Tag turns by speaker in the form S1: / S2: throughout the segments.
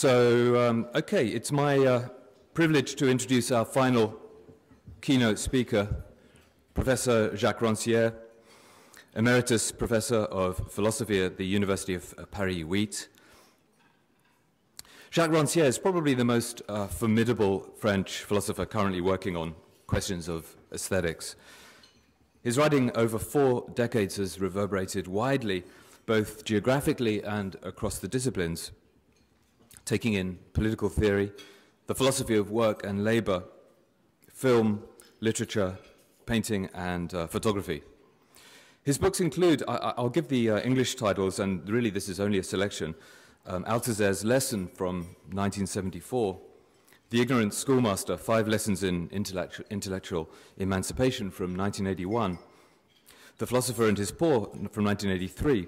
S1: Okay, it's my privilege to introduce our final keynote speaker, Professor Jacques Rancière, Emeritus Professor of Philosophy at the University of Paris-8. Jacques Rancière is probably the most formidable French philosopher currently working on questions of aesthetics. His writing over 4 decades has reverberated widely, both geographically and across the disciplines, taking in political theory, the philosophy of work and labor, film, literature, painting, and photography. His books include, I'll give the English titles, and really this is only a selection, Althusser's Lesson from 1974, The Ignorant Schoolmaster, 5 Lessons in Intellectual Emancipation from 1981, The Philosopher and His Poor from 1983,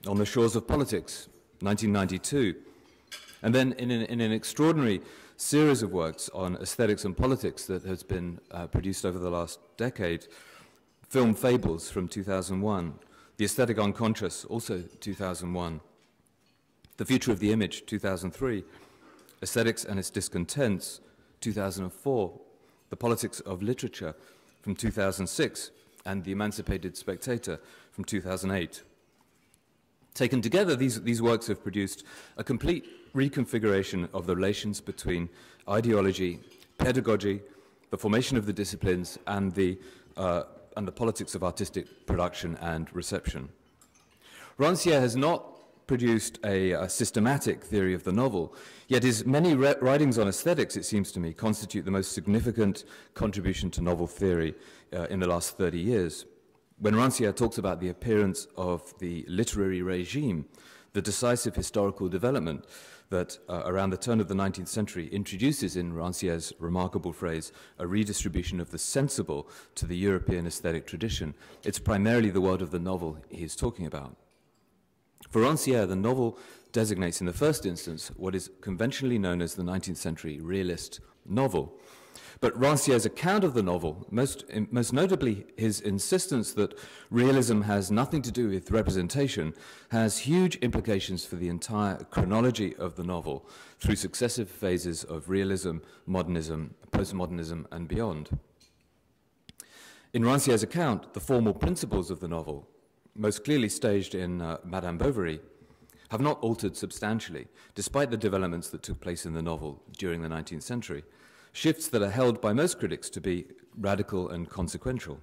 S1: On the Shores of Politics, 1992, and then in an extraordinary series of works on aesthetics and politics that has been produced over the last decade, Film Fables from 2001, The Aesthetic Unconscious, also 2001, The Future of the Image, 2003, Aesthetics and Its Discontents, 2004, The Politics of Literature from 2006, and The Emancipated Spectator from 2008. Taken together, these works have produced a complete reconfiguration of the relations between ideology, pedagogy, the formation of the disciplines, and the politics of artistic production and reception. Rancière has not produced a systematic theory of the novel, yet his many writings on aesthetics, it seems to me, constitute the most significant contribution to novel theory in the last 30 years. When Rancière talks about the appearance of the literary regime, the decisive historical development that around the turn of the 19th century introduces in Rancière's remarkable phrase, a redistribution of the sensible to the European aesthetic tradition, it's primarily the world of the novel he's talking about. For Rancière, the novel designates in the first instance what is conventionally known as the 19th century realist novel. But Rancière's account of the novel, most notably his insistence that realism has nothing to do with representation, has huge implications for the entire chronology of the novel through successive phases of realism, modernism, postmodernism, and beyond. In Rancière's account, the formal principles of the novel, most clearly staged in Madame Bovary, have not altered substantially, despite the developments that took place in the novel during the 19th century. Shifts that are held by most critics to be radical and consequential.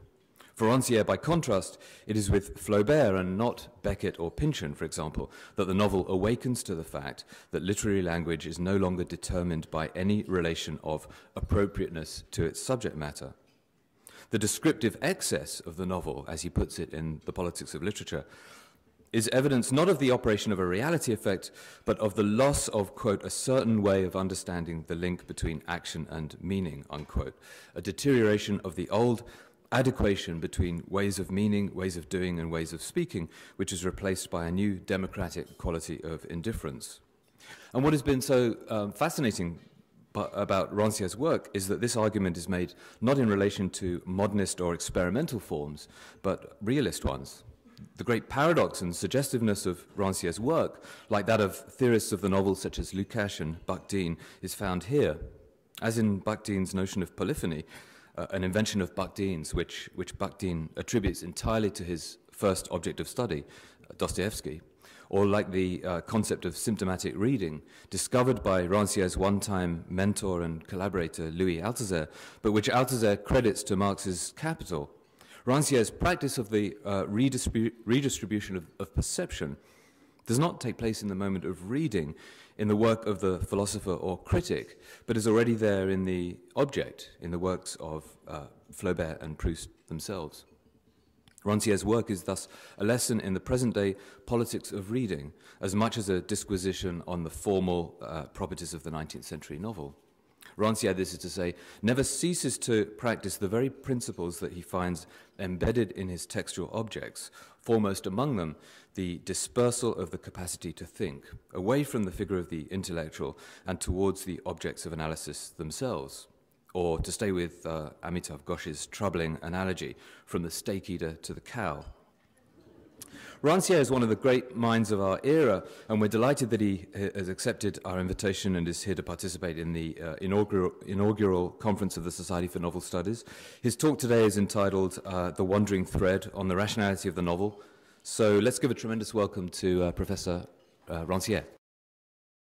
S1: For Rancière, by contrast, it is with Flaubert and not Beckett or Pynchon, for example, that the novel awakens to the fact that literary language is no longer determined by any relation of appropriateness to its subject matter. The descriptive excess of the novel, as he puts it in The Politics of Literature, is evidence not of the operation of a reality effect, but of the loss of, quote, a certain way of understanding the link between action and meaning, unquote, a deterioration of the old adequation between ways of meaning, ways of doing, and ways of speaking, which is replaced by a new democratic quality of indifference. And what has been so fascinating about Rancière's work is that this argument is made not in relation to modernist or experimental forms, but realist ones. The great paradox and suggestiveness of Rancière's work, like that of theorists of the novel such as Lukács and Bakhtin, is found here, as in Bakhtin's notion of polyphony, an invention of Bakhtin's, which Bakhtin attributes entirely to his first object of study, Dostoevsky, or like the concept of symptomatic reading, discovered by Rancière's one-time mentor and collaborator, Louis Althusser, but which Althusser credits to Marx's Capital. Rancière's practice of the redistribution of perception does not take place in the moment of reading in the work of the philosopher or critic, but is already there in the object, in the works of Flaubert and Proust themselves. Rancière's work is thus a lesson in the present-day politics of reading, as much as a disquisition on the formal properties of the 19th century novel. Rancière, this is to say, never ceases to practice the very principles that he finds embedded in his textual objects, foremost among them the dispersal of the capacity to think, away from the figure of the intellectual and towards the objects of analysis themselves. Or, to stay with Amitav Ghosh's troubling analogy, from the steak eater to the cow. Rancière is one of the great minds of our era, and we're delighted that he has accepted our invitation and is here to participate in the inaugural conference of the Society for Novel Studies. His talk today is entitled The Wandering Thread on the Rationality of the Novel. So let's give a tremendous welcome to Professor Rancière.